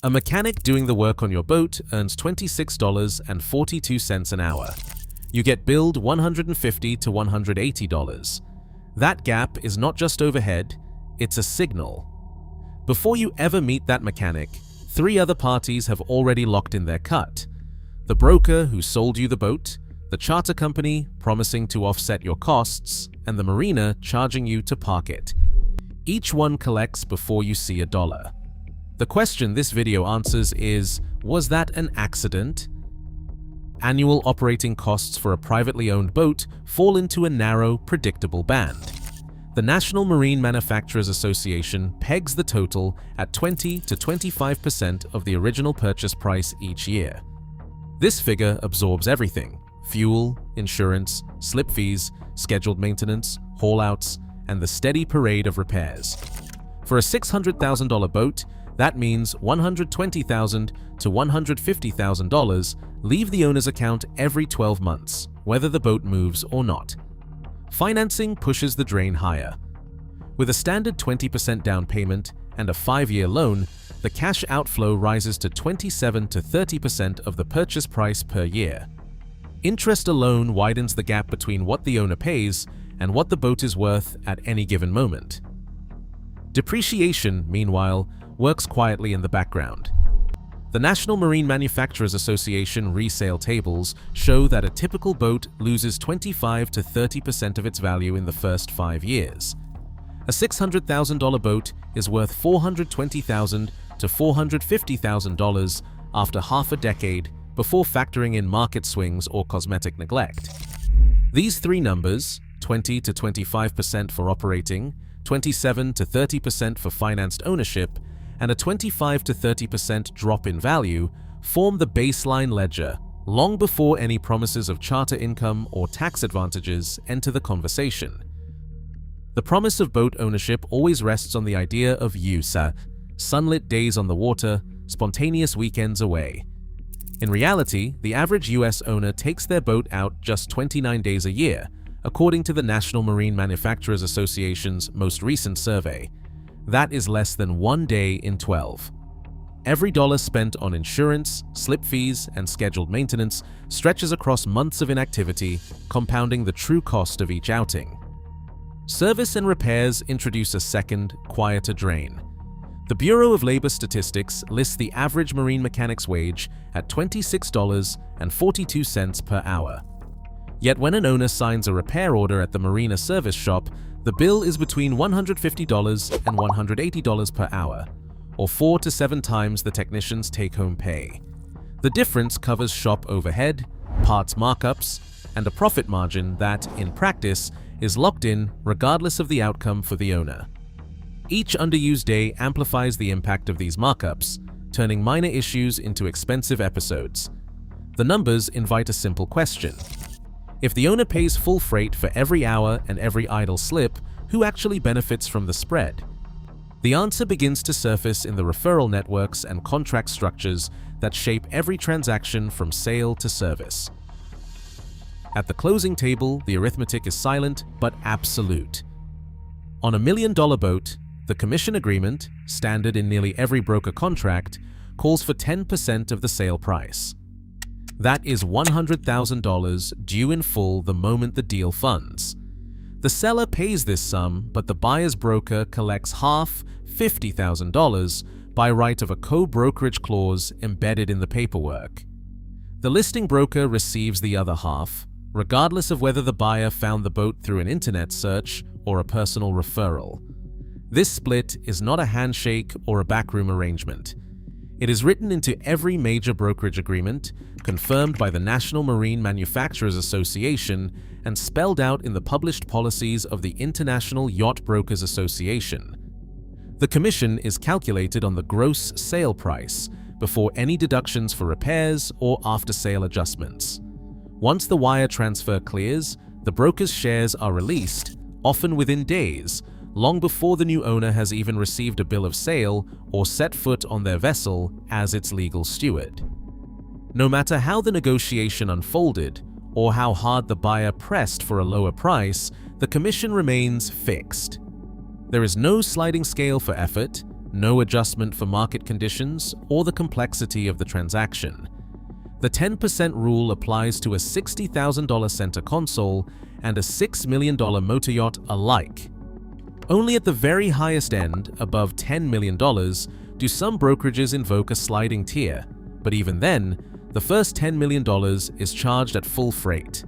A mechanic doing the work on your boat earns $26.42 an hour. You get billed $150 to $180. That gap is not just overhead, it's a signal. Before you ever meet that mechanic, 3 other parties have already locked in their cut. The broker who sold you the boat, the charter company promising to offset your costs, and the marina charging you to park it. Each one collects before you see a dollar. The question this video answers is, was that an accident? Annual operating costs for a privately owned boat fall into a narrow, predictable band. The National Marine Manufacturers Association pegs the total at 20 to 25% of the original purchase price each year. This figure absorbs everything: fuel, insurance, slip fees, scheduled maintenance, haul-outs, and the steady parade of repairs. For a $600,000 boat, that means $120,000 to $150,000 leave the owner's account every 12 months, whether the boat moves or not. Financing pushes the drain higher. With a standard 20% down payment and a 5-year loan, the cash outflow rises to 27 to 30% of the purchase price per year. Interest alone widens the gap between what the owner pays and what the boat is worth at any given moment. Depreciation, meanwhile, works quietly in the background. The National Marine Manufacturers Association resale tables show that a typical boat loses 25 to 30% of its value in the first 5 years. A $600,000 boat is worth $420,000 to $450,000 after half a decade before factoring in market swings or cosmetic neglect. These 3 numbers, 20 to 25% for operating, 27 to 30% for financed ownership, and a 25 to 30% drop in value, form the baseline ledger long before any promises of charter income or tax advantages enter the conversation. The promise of boat ownership always rests on the idea of USA, sunlit days on the water, spontaneous weekends away. In reality, the average US owner takes their boat out just 29 days a year, according to the National Marine Manufacturers Association's most recent survey. That is less than 1 day in 12. Every dollar spent on insurance, slip fees, and scheduled maintenance stretches across months of inactivity, compounding the true cost of each outing. Service and repairs introduce a second, quieter drain. The Bureau of Labor Statistics lists the average marine mechanic's wage at $26.42 per hour. Yet when an owner signs a repair order at the marina service shop, the bill is between $150 and $180 per hour, or 4 to 7 times the technician's take-home pay. The difference covers shop overhead, parts markups, and a profit margin that, in practice, is locked in regardless of the outcome for the owner. Each underused day amplifies the impact of these markups, turning minor issues into expensive episodes. The numbers invite a simple question. If the owner pays full freight for every hour and every idle slip, who actually benefits from the spread? The answer begins to surface in the referral networks and contract structures that shape every transaction from sale to service. At the closing table, the arithmetic is silent but absolute. On a $1 million boat, the commission agreement, standard in nearly every broker contract, calls for 10% of the sale price. That is $100,000 due in full the moment the deal funds. The seller pays this sum, but the buyer's broker collects half, $50,000, by right of a co-brokerage clause embedded in the paperwork. The listing broker receives the other half, regardless of whether the buyer found the boat through an internet search or a personal referral. This split is not a handshake or a backroom arrangement. It is written into every major brokerage agreement, confirmed by the National Marine Manufacturers Association, and spelled out in the published policies of the International Yacht Brokers Association. The commission is calculated on the gross sale price, before any deductions for repairs or after-sale adjustments. Once the wire transfer clears, the broker's shares are released, often within days, long before the new owner has even received a bill of sale or set foot on their vessel as its legal steward. No matter how the negotiation unfolded or how hard the buyer pressed for a lower price, the commission remains fixed. There is no sliding scale for effort, no adjustment for market conditions or the complexity of the transaction. The 10% rule applies to a $60,000 center console and a $6 million motor yacht alike. Only at the very highest end, above $10 million, do some brokerages invoke a sliding tier, but even then, the first $10 million is charged at full freight.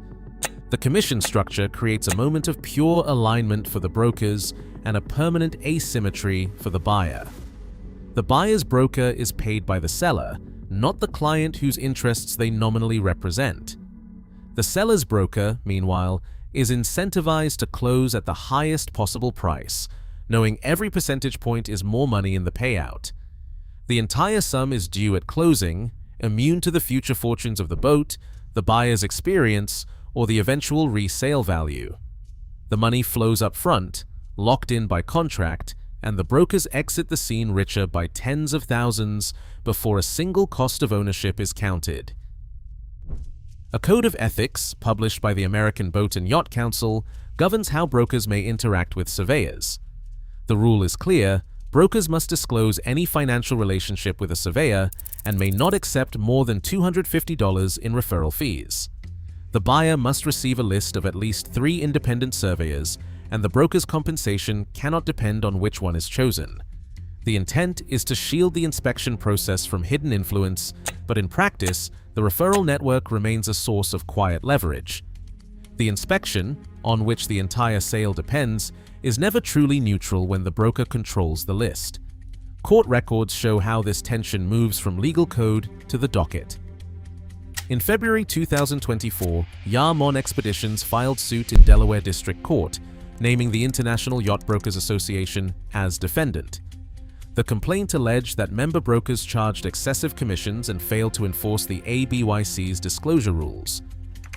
The commission structure creates a moment of pure alignment for the brokers and a permanent asymmetry for the buyer. The buyer's broker is paid by the seller, not the client whose interests they nominally represent. The seller's broker, meanwhile, is incentivized to close at the highest possible price, knowing every percentage point is more money in the payout. The entire sum is due at closing, immune to the future fortunes of the boat, the buyer's experience, or the eventual resale value. The money flows up front, locked in by contract, and the brokers exit the scene richer by tens of thousands before a single cost of ownership is counted. A code of ethics, published by the American Boat and Yacht Council, governs how brokers may interact with surveyors. The rule is clear: brokers must disclose any financial relationship with a surveyor and may not accept more than $250 in referral fees. The buyer must receive a list of at least 3 independent surveyors, and the broker's compensation cannot depend on which one is chosen. The intent is to shield the inspection process from hidden influence, but in practice, the referral network remains a source of quiet leverage. The inspection, on which the entire sale depends, is never truly neutral when the broker controls the list. Court records show how this tension moves from legal code to the docket. In February 2024, Mon Expeditions filed suit in Delaware District Court, naming the International Yacht Brokers Association as defendant. The complaint alleged that member brokers charged excessive commissions and failed to enforce the ABYC's disclosure rules.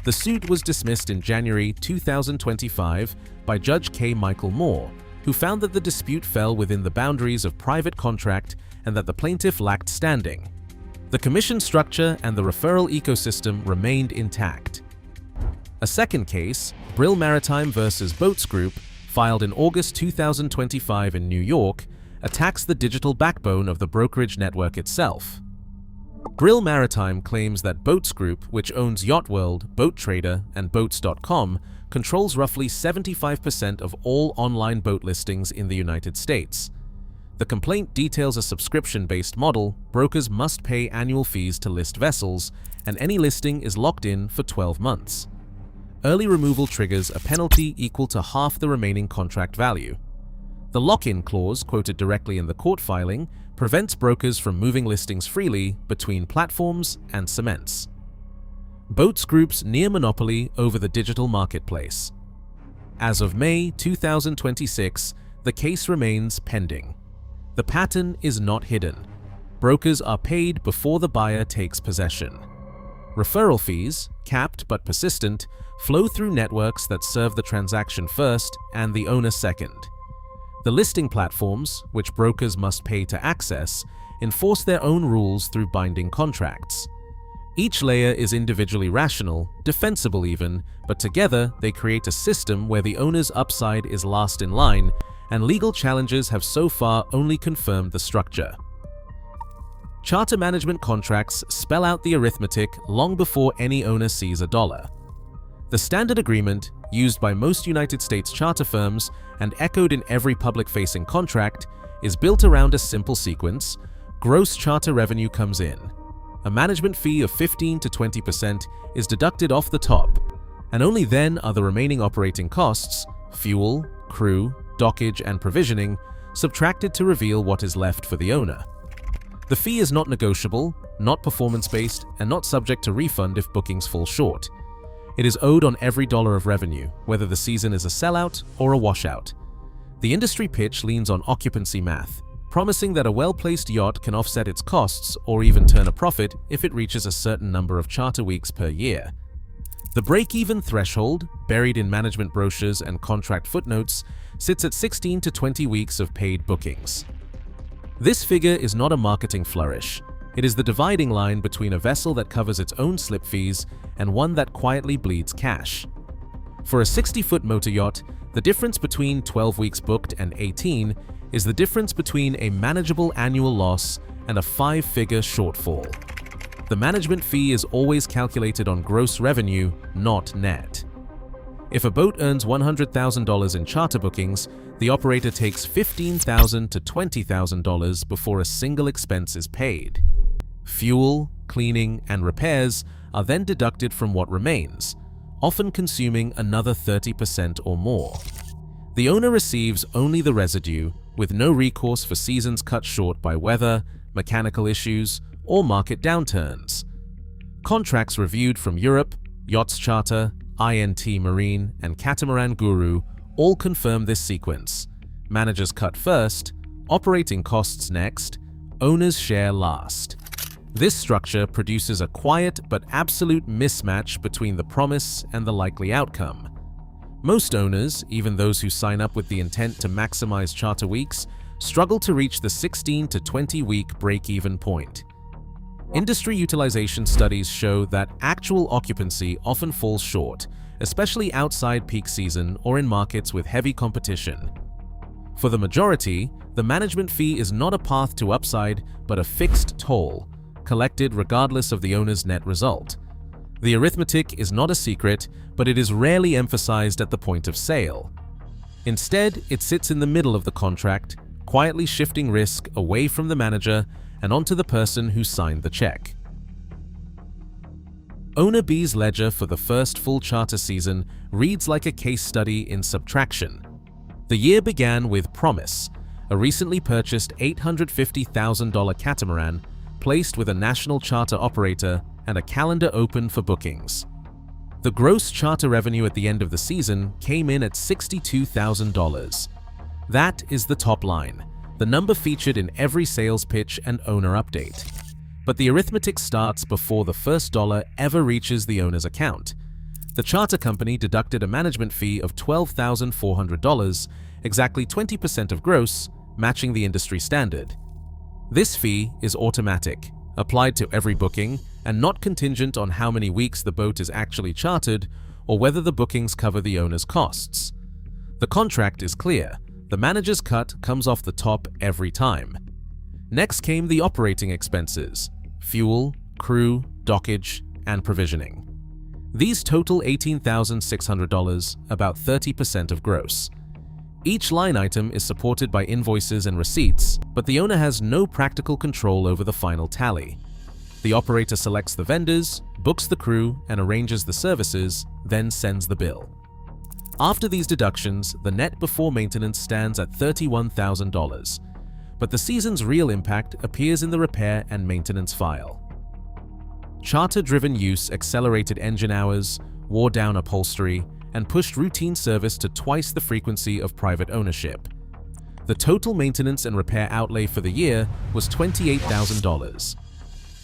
The suit was dismissed in January 2025 by Judge K. Michael Moore, who found that the dispute fell within the boundaries of private contract and that the plaintiff lacked standing. The commission structure and the referral ecosystem remained intact. A second case, Brill Maritime vs. Boats Group, filed in August 2025 in New York, attacks the digital backbone of the brokerage network itself. Brill Maritime claims that Boats Group, which owns Yacht World, Boat Trader, and Boats.com, controls roughly 75% of all online boat listings in the United States. The complaint details a subscription-based model. Brokers must pay annual fees to list vessels, and any listing is locked in for 12 months. Early removal triggers a penalty equal to half the remaining contract value. The lock-in clause, quoted directly in the court filing, prevents brokers from moving listings freely between platforms and cements. Boats Group's near monopoly over the digital marketplace. As of May 2026, the case remains pending. The pattern is not hidden. Brokers are paid before the buyer takes possession. Referral fees, capped but persistent, flow through networks that serve the transaction first and the owner second. The listing platforms, which brokers must pay to access, enforce their own rules through binding contracts. Each layer is individually rational, defensible even, but together they create a system where the owner's upside is last in line, and legal challenges have so far only confirmed the structure. Charter management contracts spell out the arithmetic long before any owner sees a dollar. The standard agreement, used by most United States charter firms and echoed in every public-facing contract, is built around a simple sequence. Gross charter revenue comes in. A management fee of 15 to 20% is deducted off the top, and only then are the remaining operating costs, fuel, crew, dockage, and provisioning, subtracted to reveal what is left for the owner. The fee is not negotiable, not performance-based, and not subject to refund if bookings fall short. It is owed on every dollar of revenue, whether the season is a sellout or a washout. The industry pitch leans on occupancy math, promising that a well-placed yacht can offset its costs or even turn a profit if it reaches a certain number of charter weeks per year. The break-even threshold, buried in management brochures and contract footnotes, sits at 16 to 20 weeks of paid bookings. This figure is not a marketing flourish. It is the dividing line between a vessel that covers its own slip fees and one that quietly bleeds cash. For a 60-foot motor yacht, the difference between 12 weeks booked and 18 is the difference between a manageable annual loss and a five-figure shortfall. The management fee is always calculated on gross revenue, not net. If a boat earns $100,000 in charter bookings, the operator takes $15,000 to $20,000 before a single expense is paid. Fuel, cleaning, and repairs are then deducted from what remains, often consuming another 30% or more. The owner receives only the residue, with no recourse for seasons cut short by weather, mechanical issues, or market downturns. Contracts reviewed from Europe, Yachts Charter, INT Marine, and Catamaran Guru all confirm this sequence. Managers cut first, operating costs next, owners share last. This structure produces a quiet but absolute mismatch between the promise and the likely outcome. Most owners, even those who sign up with the intent to maximize charter weeks, struggle to reach the 16 to 20-week break-even point. Industry utilization studies show that actual occupancy often falls short, especially outside peak season or in markets with heavy competition. For the majority, the management fee is not a path to upside, but a fixed toll, collected regardless of the owner's net result. The arithmetic is not a secret, but it is rarely emphasized at the point of sale. Instead, it sits in the middle of the contract, quietly shifting risk away from the manager and onto the person who signed the check. Owner B's ledger for the first full charter season reads like a case study in subtraction. The year began with Promise, a recently purchased $850,000 catamaran placed with a national charter operator and a calendar open for bookings. The gross charter revenue at the end of the season came in at $62,000. That is the top line, the number featured in every sales pitch and owner update. But the arithmetic starts before the first dollar ever reaches the owner's account. The charter company deducted a management fee of $12,400, exactly 20% of gross, matching the industry standard. This fee is automatic, applied to every booking, and not contingent on how many weeks the boat is actually chartered or whether the bookings cover the owner's costs. The contract is clear. The manager's cut comes off the top every time. Next came the operating expenses: fuel, crew, dockage, and provisioning. These total $18,600, about 30% of gross. Each line item is supported by invoices and receipts, but the owner has no practical control over the final tally. The operator selects the vendors, books the crew, and arranges the services, then sends the bill. After these deductions, the net before maintenance stands at $31,000, but the season's real impact appears in the repair and maintenance file. Charter-driven use accelerated engine hours, wore down upholstery, and pushed routine service to twice the frequency of private ownership. The total maintenance and repair outlay for the year was $28,000.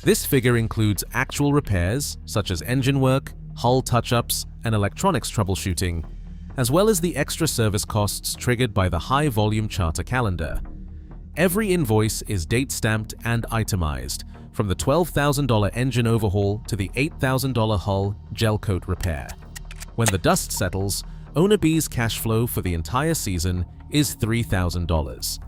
This figure includes actual repairs, such as engine work, hull touch-ups, and electronics troubleshooting, as well as the extra service costs triggered by the high-volume charter calendar. Every invoice is date-stamped and itemized, from the $12,000 engine overhaul to the $8,000 hull gel coat repair. When the dust settles, Owner B's cash flow for the entire season is $3,000.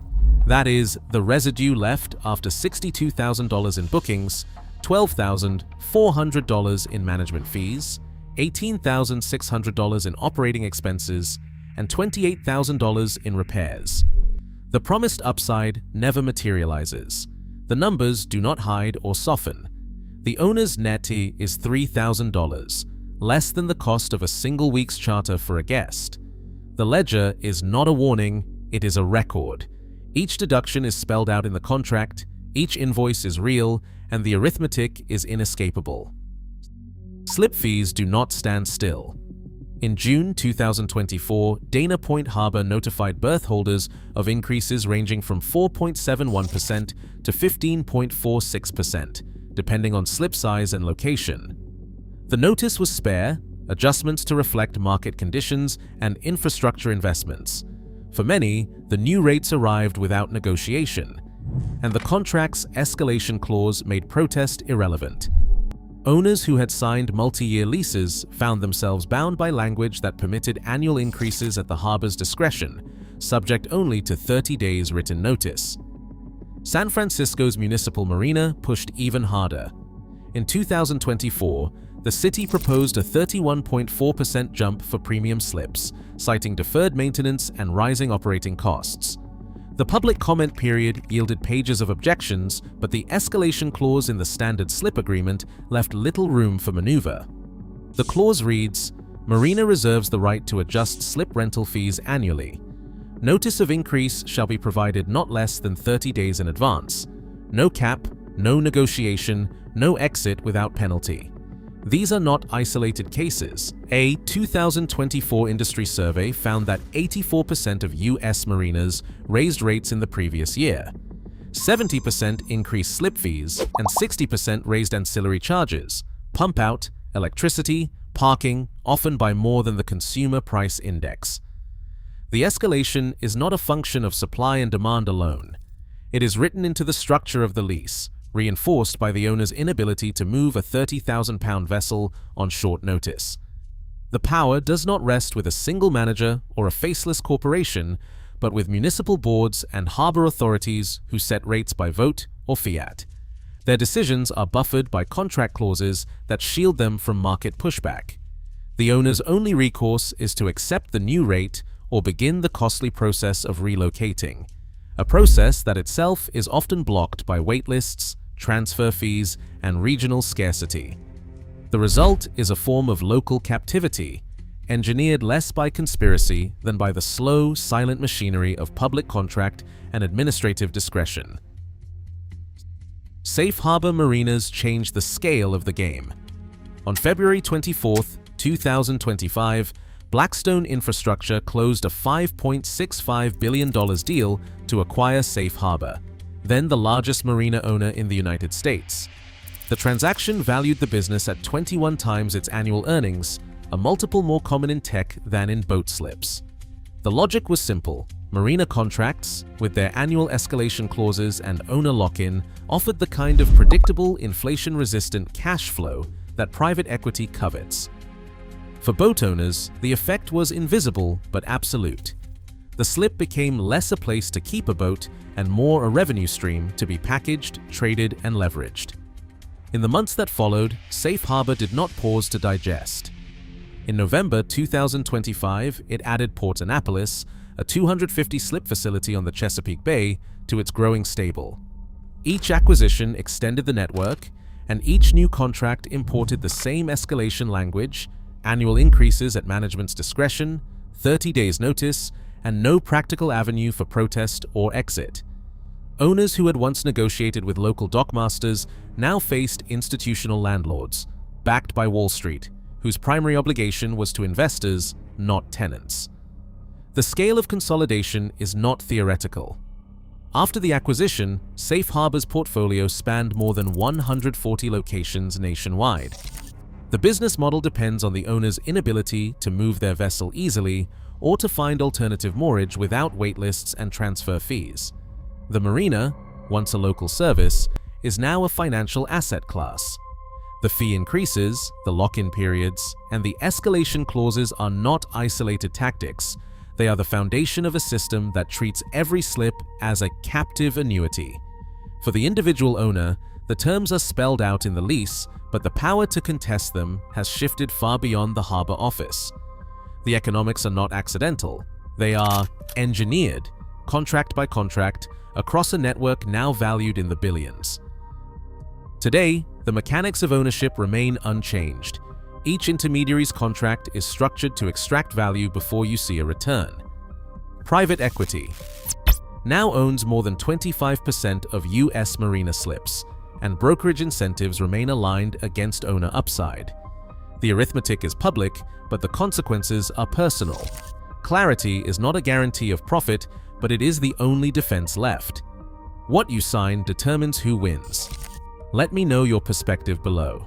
That is, the residue left after $62,000 in bookings, $12,400 in management fees, $18,600 in operating expenses, and $28,000 in repairs. The promised upside never materializes. The numbers do not hide or soften. The owner's net is $3,000, less than the cost of a single week's charter for a guest. The ledger is not a warning, it is a record. Each deduction is spelled out in the contract, each invoice is real, and the arithmetic is inescapable. Slip fees do not stand still. In June 2024, Dana Point Harbor notified berth holders of increases ranging from 4.71% to 15.46%, depending on slip size and location. The notice was spare, adjustments to reflect market conditions, and infrastructure investments. For many, the new rates arrived without negotiation, and the contract's escalation clause made protest irrelevant. Owners who had signed multi-year leases found themselves bound by language that permitted annual increases at the harbor's discretion, subject only to 30 days written notice. San Francisco's municipal marina pushed even harder. In 2024, the city proposed a 31.4% jump for premium slips, citing deferred maintenance and rising operating costs. The public comment period yielded pages of objections, but the escalation clause in the standard slip agreement left little room for maneuver. The clause reads, "Marina reserves the right to adjust slip rental fees annually. Notice of increase shall be provided not less than 30 days in advance. No cap, no negotiation, no exit without penalty." These are not isolated cases. A 2024 industry survey found that 84% of U.S. marinas raised rates in the previous year. 70% increased slip fees, and 60% raised ancillary charges, pump out, electricity, parking, often by more than the consumer price index. The escalation is not a function of supply and demand alone. It is written into the structure of the lease, reinforced by the owner's inability to move a 30,000-pound vessel on short notice. The power does not rest with a single manager or a faceless corporation, but with municipal boards and harbor authorities who set rates by vote or fiat. Their decisions are buffered by contract clauses that shield them from market pushback. The owner's only recourse is to accept the new rate or begin the costly process of relocating, a process that itself is often blocked by waitlists, transfer fees, and regional scarcity. The result is a form of local captivity, engineered less by conspiracy than by the slow, silent machinery of public contract and administrative discretion. Safe Harbor Marinas changed the scale of the game. On February 24, 2025, Blackstone Infrastructure closed a $5.65 billion deal to acquire Safe Harbor, then the largest marina owner in the United States. The transaction valued the business at 21 times its annual earnings, a multiple more common in tech than in boat slips. The logic was simple. Marina contracts, with their annual escalation clauses and owner lock-in, offered the kind of predictable, inflation-resistant cash flow that private equity covets. For boat owners, the effect was invisible but absolute. The slip became less a place to keep a boat and more a revenue stream to be packaged, traded, and leveraged. In the months that followed, Safe Harbor did not pause to digest. In November 2025, it added Port Annapolis, a 250-slip facility on the Chesapeake Bay, to its growing stable. Each acquisition extended the network, and each new contract imported the same escalation language: annual increases at management's discretion, 30 days notice, and no practical avenue for protest or exit. Owners who had once negotiated with local dockmasters now faced institutional landlords, backed by Wall Street, whose primary obligation was to investors, not tenants. The scale of consolidation is not theoretical. After the acquisition, Safe Harbor's portfolio spanned more than 140 locations nationwide. The business model depends on the owner's inability to move their vessel easily or to find alternative moorage without waitlists and transfer fees. The marina, once a local service, is now a financial asset class. The fee increases, the lock-in periods, and the escalation clauses are not isolated tactics. They are the foundation of a system that treats every slip as a captive annuity. For the individual owner, the terms are spelled out in the lease, but the power to contest them has shifted far beyond the harbor office. The economics are not accidental. They are engineered, contract by contract, across a network now valued in the billions. Today, the mechanics of ownership remain unchanged. Each intermediary's contract is structured to extract value before you see a return. Private equity now owns more than 25% of U.S. marina slips, and brokerage incentives remain aligned against owner upside. The arithmetic is public, but the consequences are personal. Clarity is not a guarantee of profit, but it is the only defense left. What you sign determines who wins. Let me know your perspective below.